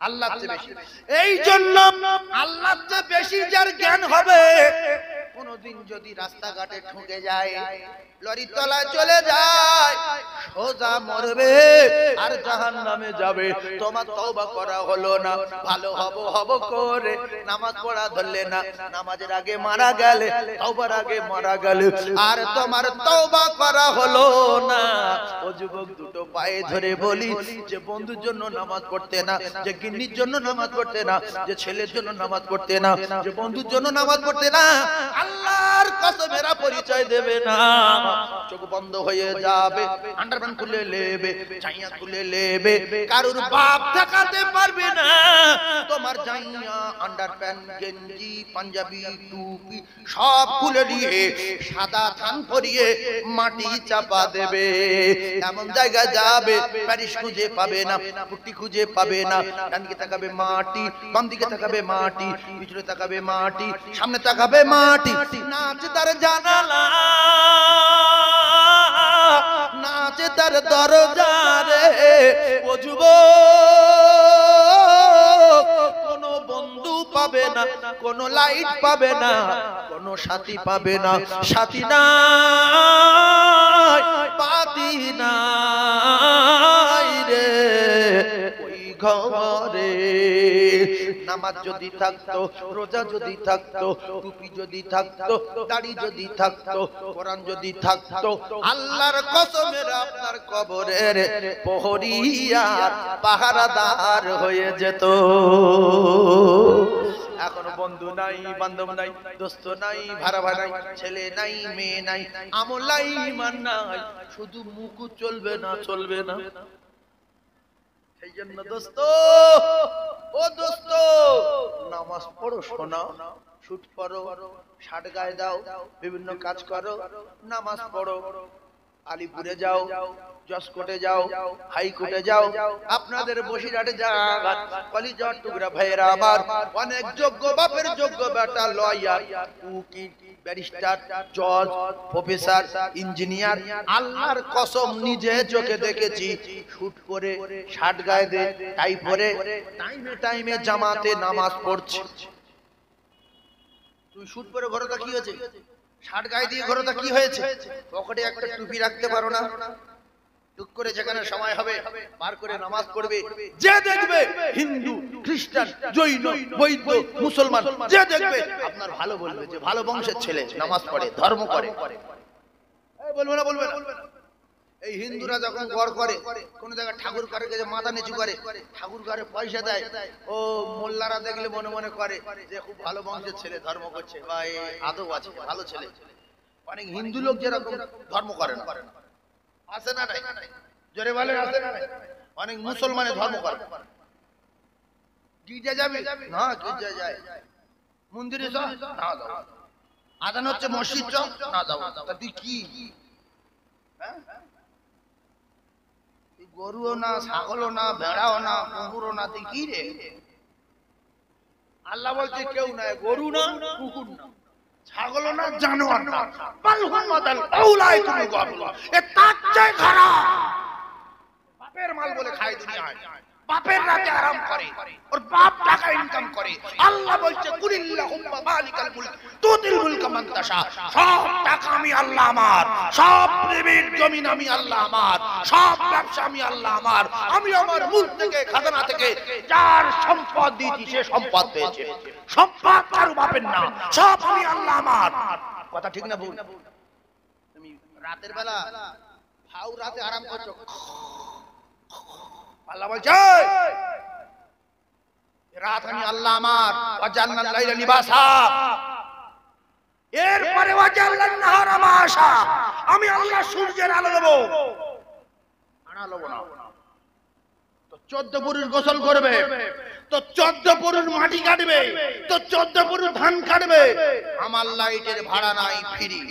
আল্লাহর চেয়ে বেশি। এই জন্য আল্লাহর চেয়ে বেশি যার জ্ঞান হবে, কোনদিন যদি রাস্তাঘাটে ঠকে যায়, লরির তলায় চলে যায়, সোজা মরবে আর জাহান্নামে যাবে। তোমার তওবা করা হলো না, ভালো হব করে নামাজ পড়া ধরলে না, নামাজের আগে মারা গেলে, তওবার আগে মারা গেলে, আর তোমার তওবা করা হলো না। ও যুবক, দুটো পায়ে ধরে বলি, যে বন্ধুর জন্য নামাজ পড়তে না, যে গিন্নির জন্য নামাজ পড়তে না, যে ছেলের জন্য নামাজ পড়তে না, যে বন্ধুর জন্য নামাজ পড়তে না, আল্লাহর কসমেরা পরিচয় দেবে না। চোখ বন্ধ হয়ে যাবে, আন্ডারপ্যান্ট খুলে নেবে, চাইয়া খুলে নেবে, কারুর বাপ দেখাতে পারবে না। তোমার জাইয়া, আন্ডারপ্যান্ট, গেঞ্জি, পাঞ্জাবি, টুপি সব খুলে দিয়ে সাদা থান পরিয়ে মাটি চাপা দেবে। এমন জায়গা যাবে, প্যারিস খুঁজে পাবে না, পুট্টি খুঁজে পাবে না। ডান দিকে তাকাবে মাটি, বাম দিকে তাকাবে মাটি, পিছনে তাকাবে মাটি, সামনে তাকাবে মাটি। নাচ তার জানালা, নাচ তার দরজা রে। ও যুবক, কোন বন্ধু পাবে না, কোন লাইট পাবে না, কোন সাথী পাবে না। সাথী নাই, পাতি নাই রে ওই ঘরে। নামাজ যদি থাকতো, রোজা যদি থাকতো, টুপি যদি থাকতো, দাড়ি যদি থাকতো, কোরআন যদি থাকতো, আল্লাহর কসমের আপনার কবরের প্রহরী আর পাহারাদার হয়ে যেত। এখন বন্ধু নাই, বান্ধব নাই, দোস্ত নাই, ভাড়া নাই, ছেলে নাই, মেয়ে নাই, আমল নাই, ঈমান নাই, শুধু মুখ চলবে না, চলবে না। সেই জন্য দোস্ত, ও দোস্ত, নামাজ পড়ো শোনা, শুট করো, শার্ট গায়ে দাও, বিভিন্ন কাজ করো, নামাজ পড়ো। আলিপুরে যাও, জসকোটে যাও, হাইকোর্টে যাও, আপনাদের বসিরহাটে যান, কলিজার টুকরা ভাইয়েরা আমার, অনেক যোগ্য বাপের যোগ্য বেটা লয়ার, উকিল, ব্যারিস্টার, জজ, প্রফেসর, ইঞ্জিনিয়ার, আল্লাহর কসম নিজে চোখে দেখেছি, শুট করে, শার্ট গায়ে দে, টাই পরে, টাইমে টাইমে জামাতে নামাজ পড়ছে। তুই শুট করে ঘরটা কি হয়েছে, শার্ট গায়ে দিয়ে ঘরটা কি হয়েছে, পকেটে একটা টুপি রাখতে পারো না? টুক করে যেখানে সময় হবে পার করে নামাজ পড়বে। যে দেখবে হিন্দু, খ্রিস্টান, জৈন, বৌদ্ধ, মুসলমান, যে দেখবে আপনার ভালো বলবে, যে ভালো বংশের ছেলে, নামাজ পড়ে, ধর্ম করে। বলবে না, বলবে না। এই হিন্দুরা যখন ঘর করে, কোন জায়গায় ঠাকুর করে যে মাথা নিচু করে, ঠাকুর করে পয়সা দেয়, ও মোল্লারা দেখলে মনে মনে করে যে খুব ভালো বংশের ছেলে, ধর্ম করছে, বা আদব আছে, ভালো ছেলে। অনেক হিন্দু লোক যেরকম ধর্ম করে না, আছে না নাই? জোরে বলেন, আছে না নাই? অনেক মুসলমানের ধর্ম করে। গির্জা যাবে না, গির্জা যায়, মন্দিরে যাও না, যাও, আজান হচ্ছে মসজিদ যাও না, যাও। তা তুই কি গরুও না, ছাগলও না, ভেড়াও না, কুকুরও না, তুই কি রে? আল্লাহ বলছে কেউ না, গরু না, কুকুর না, ছাগলও না, জানোয়ার না, বাপের মাল বলে খায় দুনিয়ায়, বাপের রাতে আরাম করে, ওর বাপ টাকা ইনকাম করে। আল্লাহ বলছে কুলিল্লাহুম্মা মালিকাল মুলক তুতিল মুলকা মান তাশা, সব টাকা আমি আল্লাহ আমার, সব পৃথিবীর জমিন আমি আল্লাহ আমার, সব ব্যবসা আমি আল্লাহ আমার। আমি আমার মুলক থেকে, খাজানা থেকে যার সম্পদ দিয়েছি সে সম্পদ পেয়েছে। সম্পদ কারো বাপের না, সব আমি আল্লাহ আমার। কথা ঠিক না ভুল? তুমি রাতের বেলা ফাউ রাতে আরাম করছো, আল্লাহ বলছে রাত আমি আল্লাহ আমার, ওয়াজান্নাল লাইলা লিবাসা, এরপরে ওয়াজাল্লান নাহারা মাশা, আমি আল্লাহ সূর্যের আলো দেব, আনা দেব না। তো 14 পুরুষ গোসল করবে, তো 14 পুরুষ মাটি কাটবে, তো 14 পুরুষ ধান কাটবে। আমার লাইটের ভাড়া নাই, ফ্রি।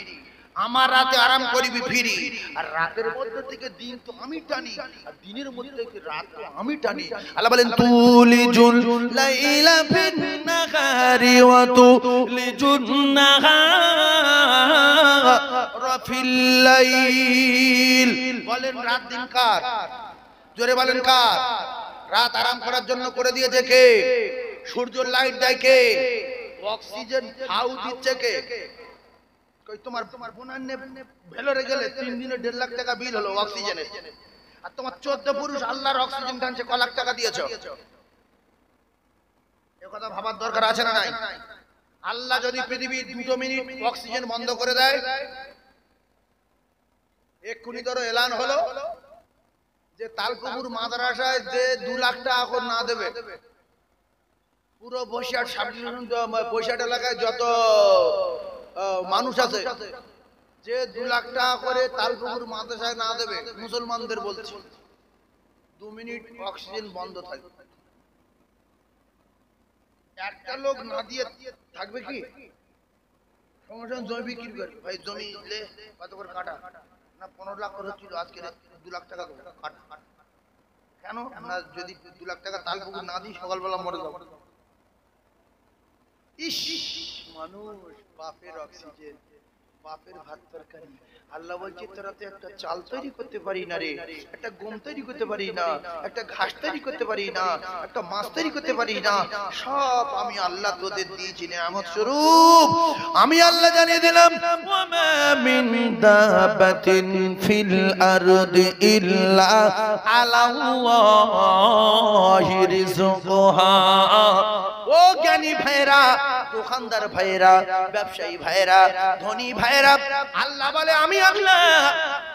আমার রাতে আরাম করবি ফ্রি, আর রাতের মধ্যে থেকে দিন তো আমি টানি, আর দিনের মধ্যে থেকে রাত তো আমি টানি। আল্লাহ বলেন তুলিজুল লাইলা ফিন নাহারি ওয়া তুলিজুন নাহারা ফিল লাইল। বলেন রাত দিন কার? জোরে বলেন কার? রাত আরাম করার জন্য করে দিয়েছে কে? সূর্যের লাইট দেয় কে? অক্সিজেন হাউ দিচ্ছে কে? কই তোমার বোনার নে ভেলোরে গেলে 3 দিনে 1.5 লাখ টাকা বিল হলো অক্সিজেনের, আর তোমার 14 পুরুষ আল্লাহর অক্সিজেন টানছে, ক লাখ টাকা দিয়েছো? এ কথা ভাবার দরকার আছে না নাই? আল্লাহ যদি পৃথিবীর 2 মিনিট অক্সিজেন বন্ধ করে দেয়, এক্ষুনি ধরো এলান হলো যে তালপুকুর মাদ্রাসায় যে 2 লাখ টাকা করে না দেবে, পুরো বসিরহাট বসিরহাট এলাকায় যত মানুষ আছে, যে 2 লাখ টাকা করে তালপুকুর মাদ্রাসায় না দেবে, মুসলমানদের বলছি 2 মিনিট অক্সিজেন বন্ধ থাকবে। একটা লোক না দিয়ে থাকবে কি? সংগঠন জমি বিক্রি করে, ভাই জমি লে কত করে কাটা না, 15 লাখ করে ছিল, আজকে 2 লাখ টাকা কাটা। কেন না? যদি 2 লাখ টাকা তালপুকুর না দিই সকালবেলা মরে যাবো। ইস, মানুষ বাপের অক্সিজেন, বাপের ভাত তরকারি। আল্লাহ বলছে তোরা তো একটা চাল তৈরি করতে পারি না রে, একটা গম তৈরি করতে পারি না, একটা ঘাস তৈরি করতে পারি না, একটা মাছ তৈরি করতে পারি না, সব আমি আল্লাহ তোদের দিয়েছি নিয়ামত স্বরূপ। আমি আল্লাহ জানিয়ে দিলাম ওয়া মা মিন দাবাতিন ফিল আরদি ইল্লা আলাল্লাহি রিজকুহা। ও জ্ঞানী ভাইরা, দোকানদার ভাইরা, ব্যবসায়ী ভাইরা, ধনী ভাইরা, আল্লাহ বলে আমি আল্লাহ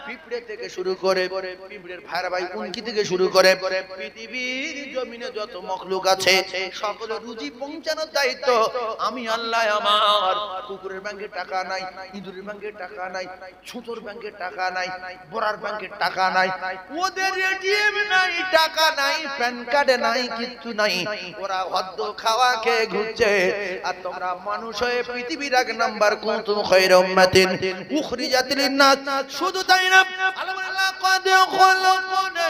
পিঁপড়ে থেকে শুরু করে, পিঁপড়ের ভাইরা ভাই উনকি থেকে শুরু করে পৃথিবীর জমিনে যত মখলুক আছে সকলের রুজি পৌঁছানোর দায়িত্ব আমি আল্লাহ। আমার কুকুরের ব্যাংকে টাকা নাই, ইঁদুরের ব্যাংকে টাকা নাই, ছুতোর ব্যাংকে টাকা নাই, বোরার ব্যাংকে টাকা নাই, ওদের এটিএম নাই, টাকা নাই, প্যান কার্ডে নাই, কিচ্ছু নাই, ওরা হদ্দ খাওয়া খেয়ে ঘুরছে। আর তোমরা মানুষ হয়ে পৃথিবীর 1 নাম্বার কুনতুম খায়রা উম্মাতিন উখরিজাত লিন-নাস। শুধু তাই না, আল্লাহ قد خلقنا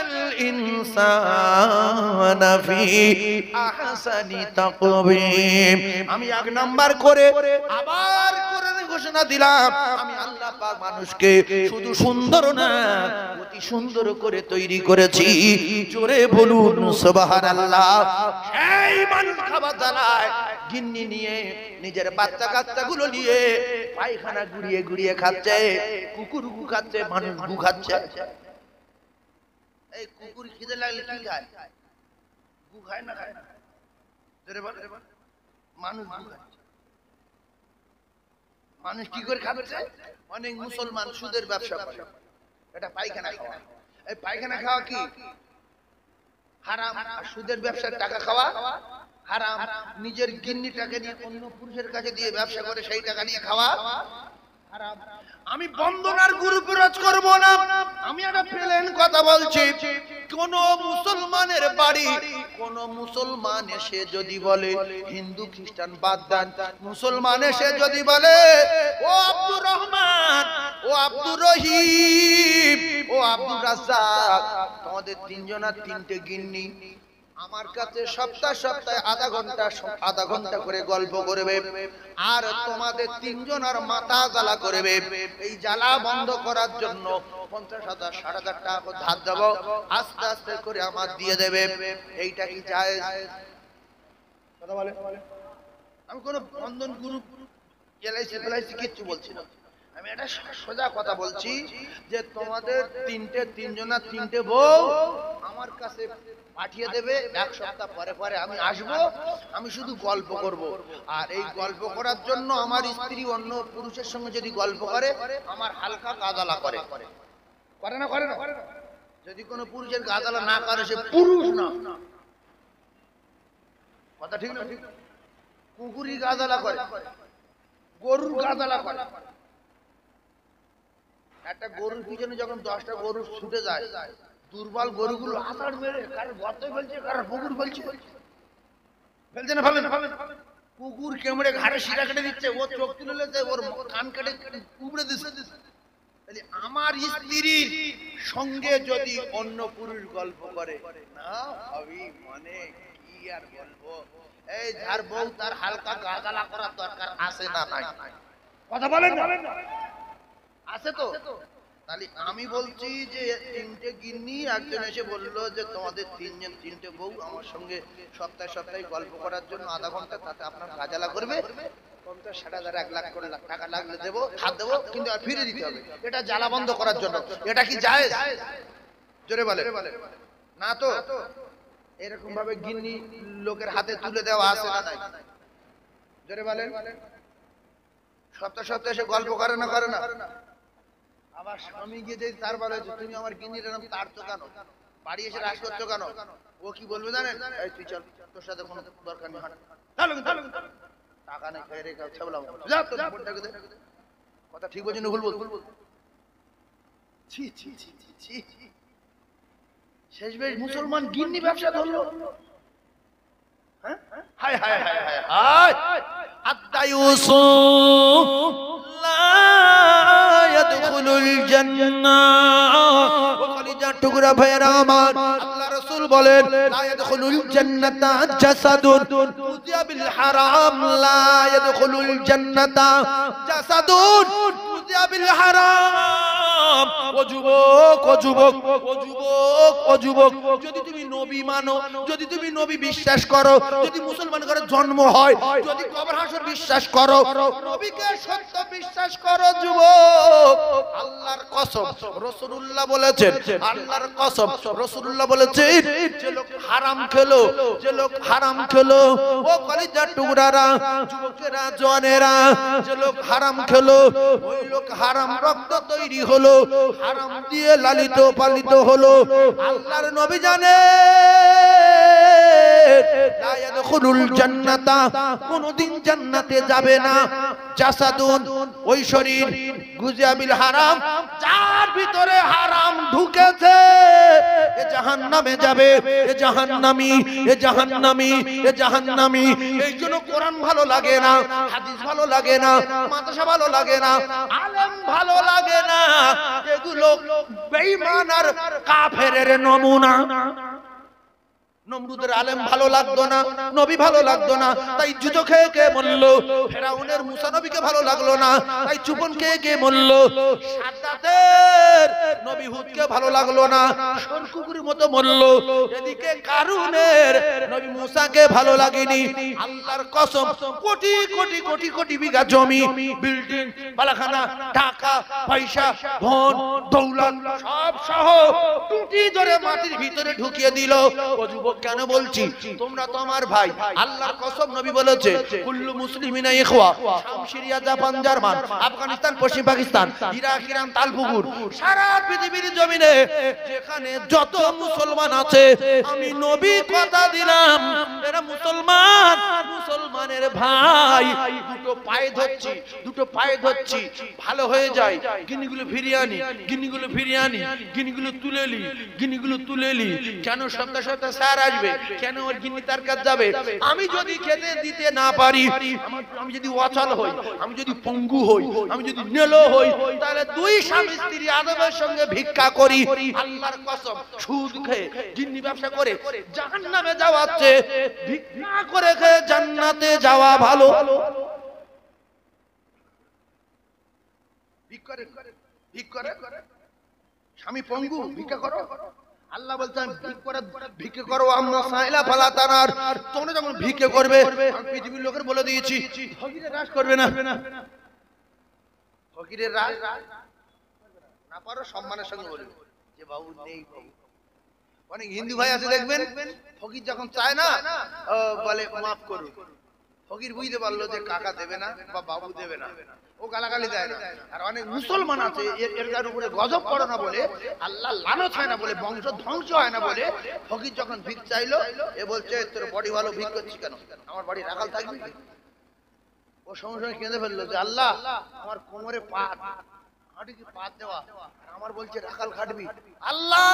الإنسان في أحسن تقويم। আমি 1 নাম্বার করে আবার কোরআনে ঘোষণা দিলাম আমি আল্লাহ পাক মানুষকে শুধু সুন্দর না অতি সুন্দর করে তৈরি করেছি। জোরে বলুন সুবহানাল্লাহ। এই মানুষ খাবার দালায় গিন্নি নিয়ে নিজের বাচ্চা কাচ্চাগুলো নিয়ে পায়খানা গুড়িয়ে গুড়িয়ে খাচ্ছে, কুকুর গু খাচ্ছে, মানুষ গু খাচ্ছে। এই কুকুর খিদে লাগলে কি খায়? গু খায় না, খায় না? মানুষ গু খাচ্ছে। মানুষ কি করে খাচ্ছে? অনেক মুসলমান সুদের ব্যবসা করে, এটা পায়খানা খাওয়া। এই পায়খানা খাওয়া কি হারাম, আর সুদের ব্যবসার টাকা খাওয়া হারাম। নিজের গিন্নিটাকে নিয়ে অন্য পুরুষের কাছে দিয়ে ব্যবসা করে সেই টাকা নিয়ে খাওয়া হারাম। আমি বন্দনার গুরু বিরোধ করব না, আমি একটা প্লেন কথা বলছি। কোন মুসলমানের বাড়ি কোন মুসলমান এসে যদি বলে হিন্দু খ্রিস্টান বাদ দেন, মুসলমান এসে যদি বলে ও আব্দুর রহমান, ও আব্দুর রহিম, ও আব্দুর রাজ্জাক, তোমাদের 3 জনের 3টে গিন্নি আমার কাছে সপ্তাহে আধা ঘন্টা করে গল্প করবে, আর তোমাদের 3 জনের মাথা জ্বালা করবে। এই জ্বালা বন্ধ করার জন্য 50,000 60,000 টাকা করে ধার দেব, আস্তে আস্তে করে আমার দিয়ে দেবে। এইটা কি জায়েজ? কথা বলে। আমি কোন বন্ধন গ্রুপ এলআইসি কিচ্ছু বলছি না, আমি এটা সোজা কথা বলছি যে তোমাদের 3 জনের 3টে বউ আমার কাছে পাঠিয়ে দেবে। 1 সপ্তাহ পরে পরে আমি আসব, আমি শুধু গল্প করব। আর এই গল্প করার জন্য আমার স্ত্রী অন্য পুরুষের সঙ্গে যদি গল্প করে আমার হালকা গাদালা করে না, করে না? যদি কোনো পুরুষের গাদালা না করে সে পুরুষ না। কথা ঠিক না? কুকুরি গাদালা করে, গরুর গাদালা করে। একটা গরুর পিছনে যখন 10টা গরু ছুটে যায়, দুর্বল গরুগুলো আছাড় মেরে কার গর্তে ফেলছে, কার পুকুর ফেলছে, ফেলছে না, ফেলে না। কুকুর কেমড়ে ঘাড়ে শিরা কেটে দিচ্ছে, ও চোখ তুলে নিচ্ছে, ওর কান কেটে উবড়ে দিচ্ছে। আমার স্ত্রীর সঙ্গে যদি অন্য পুরুষ গল্প করে না ভাবি, মানে কি আর বলবো। এই যার বউ তার হালকা গাদালা করার দরকার আছে না নাই? কথা বলেন না, আছে তো? তাহলে আমি বলছি যে তিনটে গিন্নি, একজন এসে বললো যে তোমাদের তিনটে বউ আমার সঙ্গে সপ্তাহে সপ্তাহে গল্প করার জন্য আধা ঘন্টা, তাতে আপনার গাজালা করবে 50-60,000 1 লাখ করে টাকা লাগলে দেবো, হাত দেবো, কিন্তু আর ফিরে দিতে হবে। এটা জ্বালা বন্ধ করার জন্য। এটা কি জায়েজ? জোরে বলে না তো। এরকম ভাবে গিন্নি লোকের হাতে তুলে দেওয়া আছে না নাই? জোরে বলেন। সপ্তাহে সপ্তাহে এসে গল্প করে না আবার স্বামী গিয়ে যদি তার বলে তুমি আমার গিন্নির নাম তার তো কেন, বাড়ি এসে রাজ করছো কেন, ও কি বলবে জানেন? এই তুই চল, তোর সাথে কোনো দরকার নেই, টাকা নেই, খেয়ে রেখে ছাবলাম, যা তোর বোনটাকে দে। কথা ঠিক বলছি না ভুল বলবো? ছি ছি ছি ছি ছি। শেষমেশ মুসলমান গিন্নি ব্যবসা ধরলো। হ্যাঁ, হায় হায় হায় হায় হায়। আত্তায়ুসু লা ইয়াদখুলুল জান্নাহ। ও কলিজার টুকরা ভাইরা আমার, আল্লাহ রাসূল বলেন লা ইয়াদখুলুল জান্নাতা জাসাদুন উযিয়া বিল হারাম, লা ইয়াদখুলুল জান্নাতা জাসাদুন উযিয়া বিল হারাম। ও যুবক, ও যুবক, ও যুবক, ও যুবক, যদি তুমি নবী মানো, যদি তুমি নবী বিশ্বাস করো, যদি মুসলমান ঘরে জন্ম হয়, যদি কবর হাসর বিশ্বাস করো, নবীকে সত্য বিশ্বাস করো যুবক, আল্লাহর কসম রাসূলুল্লাহ বলেছেন, আল্লাহর কসম রাসূলুল্লাহ বলেছেন, যে লোক হারাম খেলো, যে লোক হারাম খেলো, ও কলিজার টুকরারা, যুবকেরা, জওয়ানেরা, যে লোক হারাম খেলো, ওই লোক হারাম রক্ত তৈরি হলো, হারাম দিয়ে লালিত পালিত হলো। আল্লাহর নবী জানে লা ইয়াদখুলুল জান্নাতা, কোনদিন জান্নাতে যাবে না, জাসাদুন, ওই শরীর, গুজিয়া বিল হারাম, যার ভিতরে হারাম ঢুকেছে, এ জাহান্নামে যাবে, এ জাহান্নামী, এ জাহান্নামী, এ জাহান্নামী। এই জন্য কোরআন ভালো লাগে না, হাদিস ভালো লাগে না, মাদ্রাসা ভালো লাগে না, আলেম ভালো লাগে না, এগুলো বেঈমান আর কাফেরের নমুনা। নমরুদের আলেম ভালো লাগতো না, নবী ভালো লাগতো না, তাই জুতো খেয়ে কে মরলো। ফেরাউনের মুসা নবীকে ভালো লাগলো না, তাই চুপন খেয়ে কে মরলো। সাদ্দাতের নবী হুদকে ভালো লাগলো না, শরকুকুরের মতো মরলো। এদিকে কারুনের নবী মুসাকে ভালো লাগেনি। আল্লাহর কসম, কোটি কোটি কোটি কোটি বিঘা জমি, বিল্ডিং, বালাখানা, টাকা পয়সা, ধন দৌলত সব সহ টুটি ধরে মাটির ভিতরে ঢুকিয়ে দিল। ও যুবক, কেন বলছি? তোমরা তো আমার ভাই। আল্লাহর কসম, নবী বলেছে কুল্লু মুসলিমিনা ইখওয়া। শাম, সিরিয়া, জাপান, জার্মান, আফগানিস্তান, পশ্চিম পাকিস্তান, ইরাক, ইরান, তালপুকুর, সারা পৃথিবীর জমিনে যেখানে যত মুসলমান আছে, আমি নবী কথা দিলাম এরা মুসলমান, মুসলমানের ভাই। দুটো পায়ে ধরছি, দুটো পায়ে ধরছি, ভালো হয়ে যায়, গিনিগুলো ফিরিয়ে আনি, গিনিগুলো ফিরিয়ে আনি, গিনিগুলো তুলেলি, গিনিগুলো তুলেলি। কেন সপ্তাহ সপ্তাহ স্যার আসবে, কেন ওর গিন্নি তার কাছে যাবে? আমি যদি খেতে দিতে না পারি, আমি যদি অচল হই, আমি যদি পঙ্গু হই, আমি যদি নেলো হই, তাহলে দুই স্বামী স্ত্রী আদবের সঙ্গে ভিক্ষা করি। আল্লাহর কসম, সুদ খেয়ে গিন্নি ব্যবসা করে জাহান্নামে যাওয়ার চেয়ে ভিক্ষা করে খেয়ে জান্নাতে যাওয়া ভালো। স্বামী পঙ্গু, ভিক্ষা করো। আল্লাহ বলছেন ভিক্ষে করো, আম্মা সাইলা ফালা তানার। তোমরা যখন ভিক্ষে করবে, আমি পৃথিবীর লোকের বলে দিয়েছি, ফকিরের রাজ করবে না। ফকিরের রাজ না পারো, সম্মানের সঙ্গে বলবে যে বাবু নেই। বাবু, অনেক হিন্দু ভাই আছে দেখবেন, ফকির যখন চায় না বলে মাফ করুন। ফকির বুঝতে পারলো যে কাকা দেবে না বা বাবু দেবে না, ও গালাগালি দেয় না। আর অনেক মুসলমান আছে এর উপরে গজব পড়ে না বলে, আল্লাহ লানত হয় না বলে, বংশ ধ্বংস হয় না বলে, ফকির যখন ভিক চাইলো, এ বলছে তোর বডি ভালো, ভিক করছিস কেন? আমার বাড়ি রাখাল থাকবি? ও সঙ্গে সঙ্গে কেঁদে ফেললো যে আল্লাহ, আমার কোমরে পাত, হাঁটু কি পাত দেওয়া, আর আমার বলছে রাখাল খাটবি। আল্লাহ,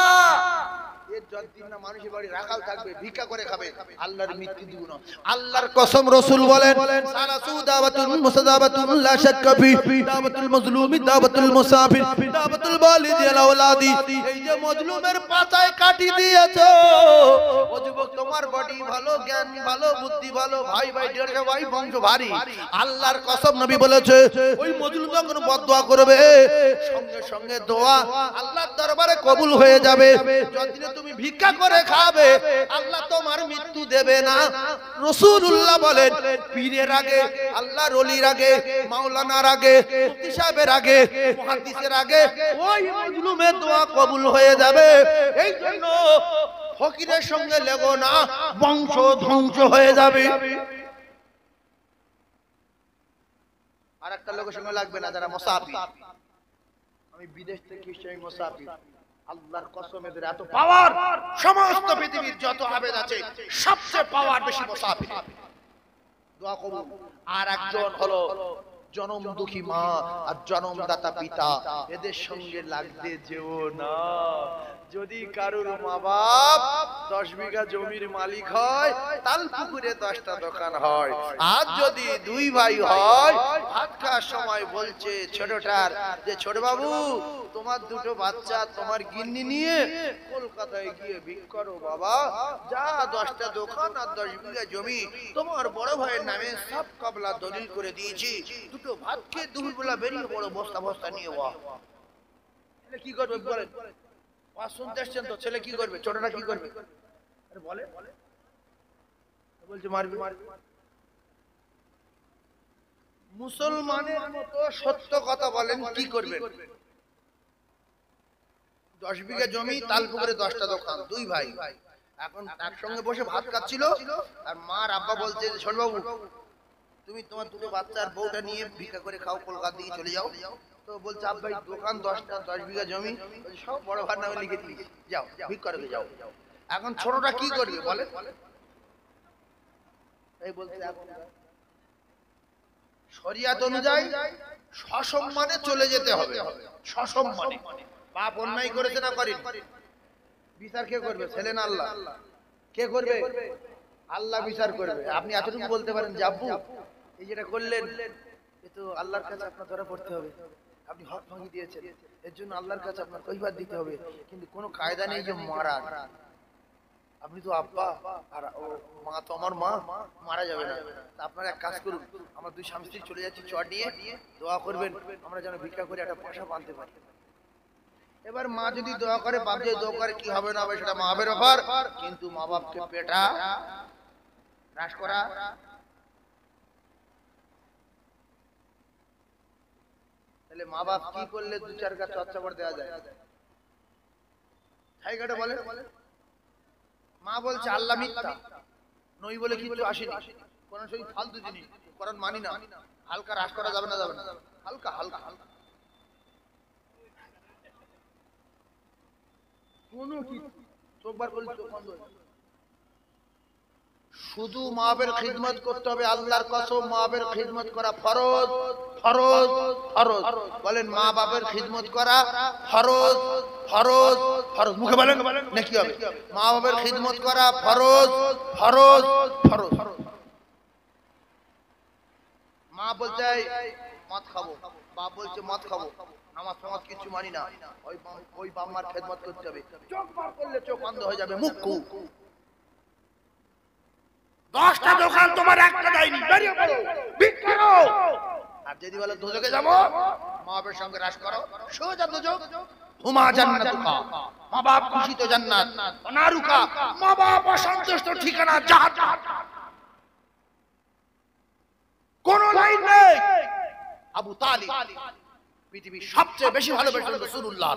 এর যতদিন না মানুষের বাড়ি রাখাল থাকবে, ভিক্ষা করে খাবে, আল্লাহর মৃত্যু দিব না। আল্লাহর কসম, রাসূল বলেন সালাসু দাওয়াতুল মুসাদাবাতুল লা শাক্কা ফি, দাওয়াতুল মাজলুমি, দাওয়াতুল মুসাফির, দাওয়াতুল ওয়ালিদি আলা ওয়ালাদি। এই যে মজলুমের পাতায় কাটি দিয়েছো, ও যুবক, তোমার বডি ভালো, জ্ঞান ভালো, বুদ্ধি ভালো, ভাই ভাই দেড় ভাই, বংশ ভারী। আল্লাহর কসম, নবী বলেছে ওই মজলুম যখন বদদুয়া করবে, সঙ্গে সঙ্গে দোয়া আল্লাহর দরবারে কবুল হয়ে যাবে। যতদিন তুমি ভিক্ষা করে খাবে আল্লাহ তোমার মৃত্যু দেবে না। রাসূলুল্লাহ বলেন পীরের আগে, আল্লাহর ওলির আগে, মাওলানার আগে, মুফতি সাহেবের আগে, মুহাদ্দিসের আগে ওই মজলুমের দোয়া কবুল হয়ে যাবে। এই জন্য ফকিরের সঙ্গে লেগো না, বংশ ধ্বংস হয়ে যাবে। আর একটা লোকের সঙ্গে লাগবে না যারা মুসাফির। আমি বিদেশ থেকে এসেছি, মুসাফির। আল্লাহর কসম এদের এত পাওয়ার, সমস্ত পৃথিবীর যত আবেদ আছে সবচেয়ে পাওয়ার বেশি মুসাফির। দোয়া কবুল। আর একজন হলো জনম দুঃখী মা আর জনমদাতা পিতা, এদের সঙ্গে লাগতে যেও না। যদি কারোর মা বাপ 10 বিঘা জমির মালিক হয়, তাল পুকুরে 10টা দোকান হয়, আর যদি 2 ভাই হয়, ভাত খাওয়ার সময় বলছে ছোটটার যে ছোট বাবু তোমার 2টো বাচ্চা তোমার গিন্নি নিয়ে কলকাতায় গিয়ে ভিক্ষা করো বাবা, যা 10টা দোকান আর 10 বিঘা জমি তোমার বড় ভাইয়ের নামে সব কবলা দলিল করে দিয়েছি, 2টো ভাত খেয়ে দুপুরবেলা বেরিয়ে বড় বস্তা বস্তা নিয়ে ওয়া। কি করবে বলেন? শুনতে আসছেন তো, ছেলে কি করবে, ছোটটা কি করবে? আরে বলে বলছে মারবি। মুসলমানের মতো সত্য কথা বলেন, কি করবেন? 10 বিঘা জমি, তালপুকুরে 10টা দোকান, 2 ভাই এখন একসঙ্গে বসে ভাত খাচ্ছিল, আর মার আব্বা বলছে ছোট বাবু তুমি তোমার 2টো বাচ্চার বউটা নিয়ে ভিক্ষা করে খাও, কলকাতা দিয়ে চলে যাও। তো বলছে আব্বা দোকান 10টা, 10 বিঘা জমি সব বড় ভাই নামে লিখে দিয়েছি, যাও ভিক্ষা করে যাও। এখন ছোটটা কি করবে বলে? এই বলছে এখন শরিয়াত অনুযায়ী সসম্মানে চলে যেতে হবে, সসম্মানে। বাপ অন্যায় করেছে না করেন, বিচার কে করবে? ছেলে না আল্লাহ? কে করবে? আল্লাহ বিচার করবে। আপনি এতটুকু বলতে পারেন যে আব্বু এই যেটা করলেন এ তো আল্লাহর কাছে আপনার ধরা পড়তে হবে, আপনি হক ভাঙি দিয়েছেন, এর জন্য আল্লাহর কাছে আপনার কৈফিয়ত দিতে হবে, কিন্তু কোনো কায়দা নেই যে মারা। আপনি তো আব্বা আর মা তো আমার মা, মারা যাবে না। আপনারা এক কাজ করুন, আমরা 2 স্বামী স্ত্রী চলে যাচ্ছি চট নিয়ে, দোয়া করবেন আমরা যেন ভিক্ষা করে একটা পয়সা আনতে পারি। এবার মা যদি দোয়া করে, বাপ যদি দোয়া করে, কি হবে না হবে সেটা মা বাপের ব্যাপার, কিন্তু মা বাপকে পেটা হ্রাস করা তাহলে মা বাপ কি করলে 2-4 গাছ চর্চা করে দেওয়া যায়? জায়গাটা বলে মা বলছে আল্লাহ মিথ্যা নই বলে কিছু আসেনি, কোরআন শরীফ ফালতু জিনিস, কোরআন মানি না, হালকা হ্রাস করা যাবে না, যাবে না, হালকা হালকা হালকা কোনো কিছু চোখ বার করলে চোখ বন্ধ হয়ে। শুধু মা বাপের খিদমত করতে হবে, আল্লাহর কসম মা বাপের খিদমত করা ফরজ, ফরজ, ফরজ। বলেন মা বাপের খিদমত করা ফরজ, ফরজ, ফরজ। মুখে বলেন নাকি হবে? মা বাপের খিদমত করা ফরজ, ফরজ, ফরজ। মা বলছে মদ খাবো, বাপ বলছে মদ খাবো, নামাজ ফামাজ কিছু মানি না, ওই বাপ মার খিদমত করতে হবে। চোখ বার করলে চোখ বন্ধ হয়ে যাবে, মুখ কু। 10টা দোকান তোমার একটা দেয়নি, বেরিয়ে পড়ো, ভিক্ষা করো। আর যদি বলে দোজখে যাবো, মা বাপের সঙ্গে রাস করো, সোজা দোজখ। হুমা জান্নাতুকা, মা বাপ খুশি তো জান্নাত, নারুকা মা বাপ অসন্তুষ্ট ঠিকানা জাহান্নাম। কোন লাইন নেই। আবু তালিব পৃথিবীর সবচেয়ে বেশি ভালোবাসেন রাসূলুল্লাহ।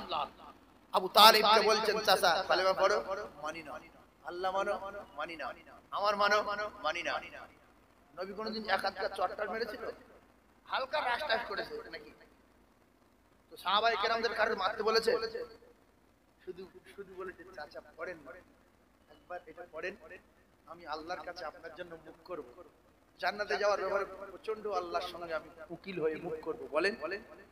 আবু তালিবকে বলছেন চাচা কালেমা পড়ো, মানি না। আল্লাহ মানো, মানি না। আমার মানো, মানি না। নবী কোনদিন এক হাত চটকার মেরেছিল? হালকা রাস্তাস করেছে নাকি? তো সাহাবায়ে কেরামদের কারোর মারতে বলেছে? শুধু শুধু বলেছে চাচা পড়েন, একবার এটা পড়েন, আমি আল্লাহর কাছে আপনার জন্য মুখ করব, জান্নাতে যাওয়ার ব্যাপারে প্রচন্ড আল্লাহর সঙ্গে আমি উকিল হয়ে মুখ করব। বলেন?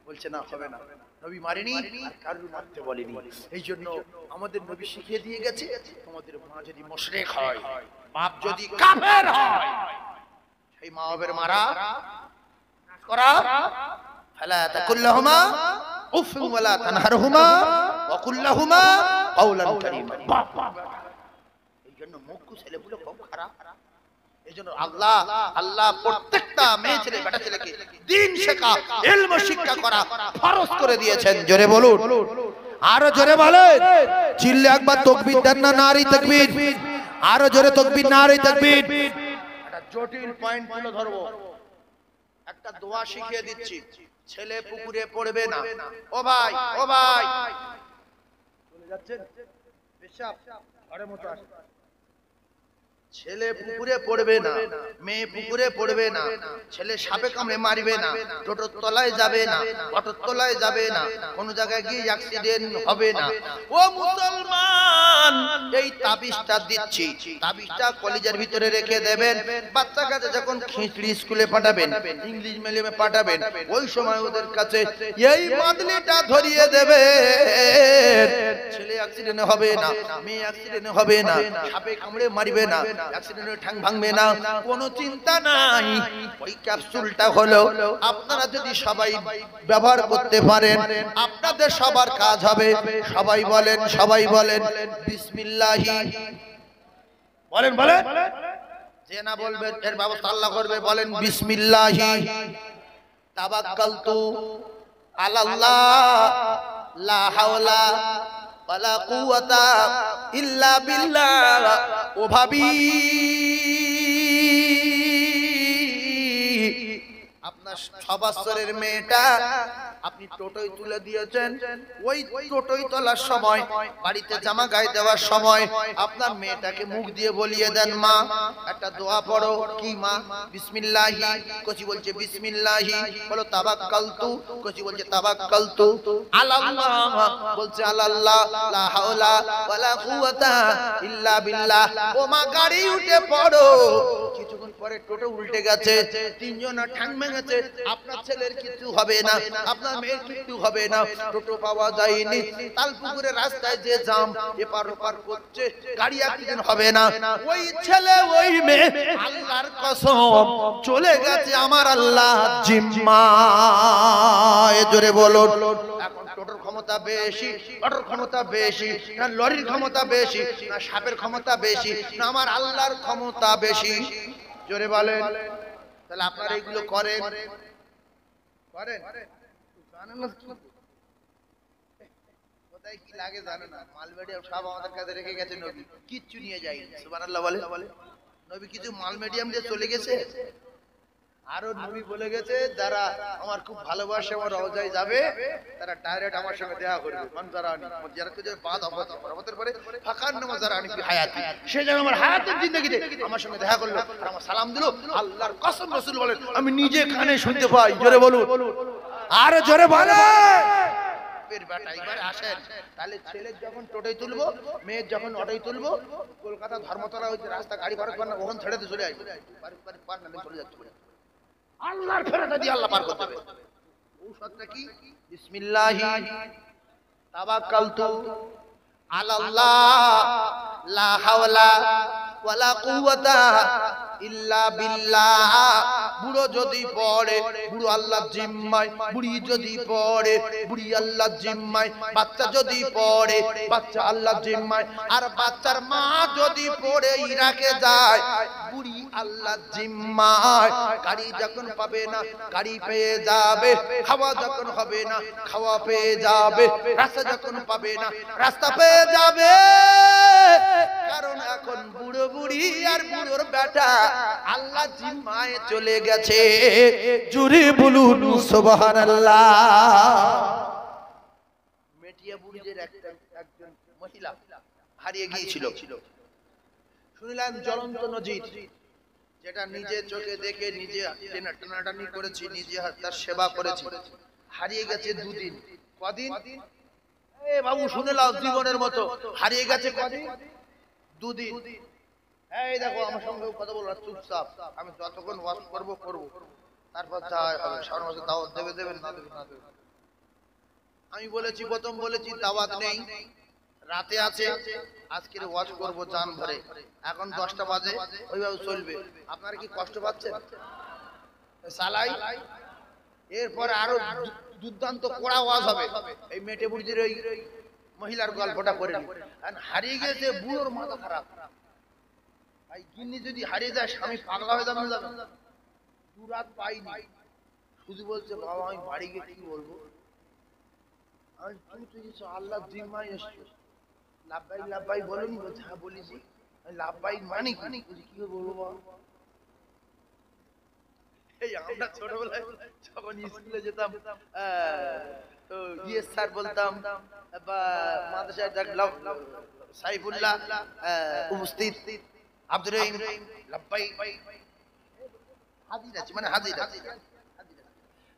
বলছে না, হবে না। নবী মারেনি আর কারোর মারতে বলেনি। এই জন্য আমাদের নবী শিখিয়ে দিয়ে গেছে, তোমাদের মা যদি মুশরিক হয়, বাপ যদি কাফের হয়, সেই মা বাপের মারা করা। ফালা তাকুল্লাহুমা উফফিন ওয়ালা তানহারহুমা ওয়া কুল্লাহুমা কাওলান কারীমা। এই জন্য মুখ ছেলেগুলো খুব খারাপ। এজন্য আল্লাহ আল্লাহ প্রত্যেকটা মেয়ে ছেলে বেটা ছেলেকে দ্বীন শেখা ইলম শিক্ষা করা ফরজ করে দিয়েছেন। জোরে বলুন, আরো জোরে বলেন। চিল্লে একবার তাকবীর দেন না, নারী তাকবীর। আরো জোরে তাকবীর, নারী তাকবীর। একটা জটিল পয়েন্ট গুলো ধরবো, একটা দোয়া শিখিয়ে দিচ্ছি। ছেলে পুকুরে পড়বে না। ও ভাই, ও ভাই, চলে যাচ্ছেন পেশাব ঘরের মতো আসে। ছেলে পুকুরে পড়বে না, মেয়ে পুকুরে পড়বে না, ছেলে সাপে কামড়ে মারবে না, টোটোর তলায় যাবে না, অটোর তলায় যাবে না, কোন জায়গায় গিয়ে অ্যাক্সিডেন্ট হবে না। ও মুসলমান, এই তাবিজটা দিচ্ছি, তাবিজটা কলেজের ভিতরে রেখে দেবেন। বাচ্চা কাছে যখন খিচড়ি স্কুলে পাঠাবেন, ইংলিশ মিডিয়ামে পাঠাবেন, ওই সময় ওদের কাছে এই মাদলিটা ধরিয়ে দেবে। ছেলে অ্যাক্সিডেন্ট হবে না, মেয়ে অ্যাক্সিডেন্ট হবে না, সাপে কামড়ে মারবে না, অ্যাক্সিডেন্টে ঠ্যাং ভাঙবে না, কোনো চিন্তা নাই। ওই ক্যাপসুলটা হলো আপনারা যদি সবাই ব্যবহার করতে পারেন, আপনাদের সবার কাজ হবে। সবাই বলেন, সবাই বলেন বিসমিল্লাহি। বলেন বলেন, যে না বলবে এর ব্যবস্থা আল্লাহ করবে। বলেন বিসমিল্লাহি তাওয়াক্কালতু আলাল্লাহ লা হাওলা ওয়ালা কুওয়াতা ইল্লা বিল্লাহ। ও ভাবি, আপনার 6 বছরের মেয়েটা আপনি টোটোই তুলে দিয়েছেন, ওই টোটোই তোলার সময়, বাড়িতে জামা গায়ে দেওয়ার সময় আপনার মেয়েটাকে মুখ দিয়ে বলিয়ে দেন, মা একটা দোয়া পড়ো। কি মা? বিসমিল্লাহি। কচি বলছে বিসমিল্লাহি। বলো তাওয়াক্কালতু। কচি বলছে তাওয়াক্কালতু আলাল্লাহ। বলছে আলাল্লাহ লা হাওলা ওয়ালা কুওয়াতা ইল্লা বিল্লাহ। ও মা, গাড়ি উঠে পড়ো। কিছুক্ষণ পরে টোটো উল্টে গেছে, তিনজনের ঠ্যাং ভেঙেছে। আপনার ছেলের কিছু হবে না, আপনার মেয়ের কিছু হবে না। টোটো পাওয়া যায়নি, তালপুকুরের রাস্তায় যে জাম এপার ওপার করছে, গাড়ি অ্যাক্সিডেন্ট হবে না। ওই ছেলে ওই মেয়ে আল্লাহর কসম চলে গেছে আমার আল্লাহ জিম্মায়। জোরে বলুন। এখন টোটোর ক্ষমতা বেশি, অটোর ক্ষমতা বেশি, না লরির ক্ষমতা বেশি, না সাপের ক্ষমতা বেশি, না আমার আল্লাহর ক্ষমতা বেশি? জোরে বলেন। তাহলে আপনারা এগুলো করেন করেন জানেন না? কোথায় কি লাগে জানেন না? মালমেডিয়াম সব আমাদের কাছে রেখে গেছে, নবী কিচ্ছু নিয়ে যায়নি। সুবহানাল্লাহ বলে। নবী কিছু মালমেডিয়াম দিয়ে চলে গেছে। আরো নবী বলে গেছে, যারা আমার খুব ভালোবাসে, আমার রওজায় যাবে, তারা ডাইরেক্ট আমার সঙ্গে দেখা করবে। মান জারানি যারা তো বাদ আমাদের পরে ফাকান নামাজ জারানি ফি হায়াতি, সে যেন আমার হায়াতের জিন্দেগিতে আমার সঙ্গে দেখা করলো আর আমার সালাম দিল। আল্লাহর কসম রাসূল বলেন, আমি নিজে কানে শুনতে পাই। জোরে বলুন, আর জোরে বলেন। বেটা এবারে আসেন, তাহলে ছেলের যখন টোটোয় তুলবো, মেয়ের যখন অটোয় তুলবো, কলকাতা ধর্মতলা হচ্ছে রাস্তা, গাড়ি খরচ করে না, ওখান ছেড়ে দিয়ে চলে আসবে। পার না চলে যাচ্ছে, আল্লাহর ফেরেশতা দিয়ে আল্লাহ পার করতে হবে। ঔষধটা কি? বিসমিল্লাহি তাওয়াক্কালতু আলাল্লাহ লা হাওলা ওয়ালা কুওয়াতা ইল্লা বিল্লাহ। বুড়ো যদি পড়ে, বুড়ো আল্লাহর জিম্মায়। বুড়ি যদি পড়ে, বুড়ি আল্লাহর জিম্মায়। বাচ্চা যদি পড়ে, বাচ্চা আল্লাহর জিম্মায়। আর বাচ্চার মা যদি পড়ে ইরাকে যায়, বুড়ি আল্লাহর জিম্মায়। গাড়ি যখন পাবে না, গাড়ি পেয়ে যাবে। খাওয়া যখন হবে না, খাওয়া পেয়ে যাবে। রাস্তা যখন পাবে না, রাস্তা পেয়ে যাবে। কারণ এখন বুড়ো বুড়ি আর বুড়োর বেটা আল্লাহ জিম্মায় চলে গেছে। জোরে বলুন সুবহানাল্লাহ। মেটিয়া বুড়িদের একজন মহিলা হারিয়ে গিয়েছিল। শুনলাম জ্বলন্ত নজির, যেটা নিজে চোখে দেখে নিজে টানাটানি করেছি, নিজে তার সেবা করেছি। হারিয়ে গেছে 2 দিন। কদিন? এ বাবু শুনে লাও, জীবনের মতো। হারিয়ে গেছে কদিন? 2 দিন। এই দেখো আমার সঙ্গে কথা বলবো, চুপচাপ। আমি যতক্ষণ ওয়াজ করব তারপর যা হবে। সামনে মাসে দাওয়াত দেবেন না দেবেন। আমি বলেছি, প্রথম বলেছি দাওয়াত নেই, রাতে আছে। আজকের ওয়াজ করব জান ভরে। এখন 10টা বাজে, ওইভাবে চলবে। আপনারা কি কষ্ট পাচ্ছেন? সালাই এরপরে আরো দুর্দান্ত কড়া ওয়াজ হবে। এই মেটে বুড়িদের ওই মহিলার গল্পটা করে নি। হারিয়ে গেছে, বুড়োর মাথা খারাপ। ভাই গিন্নি যদি হারিয়ে যায় স্বামী পাগলা হয়ে যাবে না যাবে না? দু রাত পাইনি, শুধু বলছে বাবা আমি বাড়ি গিয়ে কি বলবো। আমি তুই কিছু আল্লাহ জিম্মায় এসছো, লাভবাই লাভবাই বলুন, বলছে হ্যাঁ বলেছি। লাভবাই মানে কি কি বলবো বাবা? এই আমরা ছোটবেলায় যখন স্কুলে যেতাম তো ইয়েস স্যার বলতাম বা মাদ্রাসায় দেখলাম সাইফুল্লাহ উপস্থিত, আব্দুর রহিম লাভবাই হাজির আছে, মানে হাজির আছে।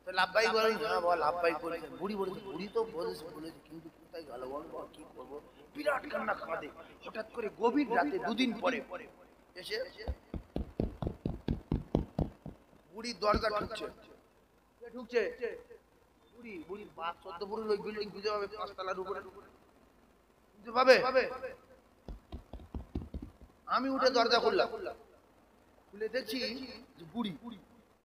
তো লাভবাই বলে হ্যাঁ বল লাভবাই বলেছে। বুড়ি বলেছে, বুড়ি তো বলেছে বলেছে কিন্তু কোথায় গেল বলবো কি করবো, বিরাট কান্না কাঁদে। হঠাৎ করে গভীর রাতে দুদিন পরে এসে বুড়ি দরজা ঢুকছে, কে ঢুকছে? বুড়ি। বুড়ি 14 বুড়ির ওই বিল্ডিং খুঁজে পাবে 5 তলার উপরে, খুঁজে পাবে। আমি উঠে দরজা খুললাম, খুলে দেখছি যে বুড়ি